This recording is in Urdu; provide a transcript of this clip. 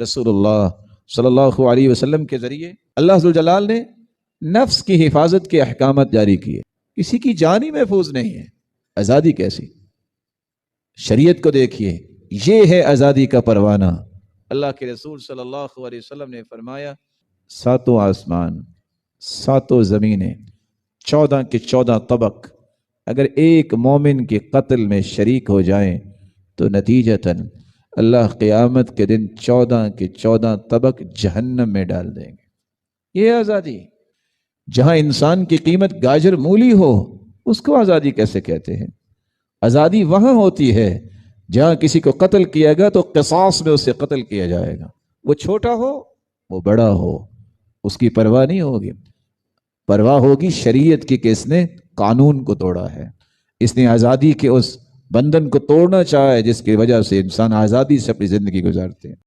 رسول اللہ صلی اللہ علیہ وسلم کے ذریعے اللہ ذوالجلال نے نفس کی حفاظت کے احکامات جاری کیے. کسی کی جان ہی محفوظ نہیں ہے، آزادی کیسی؟ شریعت کو دیکھیے، یہ ہے آزادی کا پروانہ. اللہ کے رسول صلی اللہ علیہ وسلم نے فرمایا، ساتوں آسمان، ساتوں زمینیں، 14 کے 14 طبق اگر ایک مومن کے قتل میں شریک ہو جائیں تو نتیجتاً اللہ قیامت کے دن 14 کے 14 طبق جہنم میں ڈال دیں گے. یہ آزادی. جہاں انسان کی قیمت گاجر مولی ہو اس کو آزادی کیسے کہتے ہیں؟ آزادی وہاں ہوتی ہے جہاں کسی کو قتل کیا گیا تو قصاص میں اسے قتل کیا جائے گا، وہ چھوٹا ہو وہ بڑا ہو، اس کی پرواہ نہیں ہوگی. پرواہ ہوگی شریعت کی کہ اس نے قانون کو توڑا ہے، اس نے آزادی کے اس بندھن کو توڑنا چاہا ہے جس کی وجہ سے انسان آزادی سے اپنی زندگی گزارتے ہیں.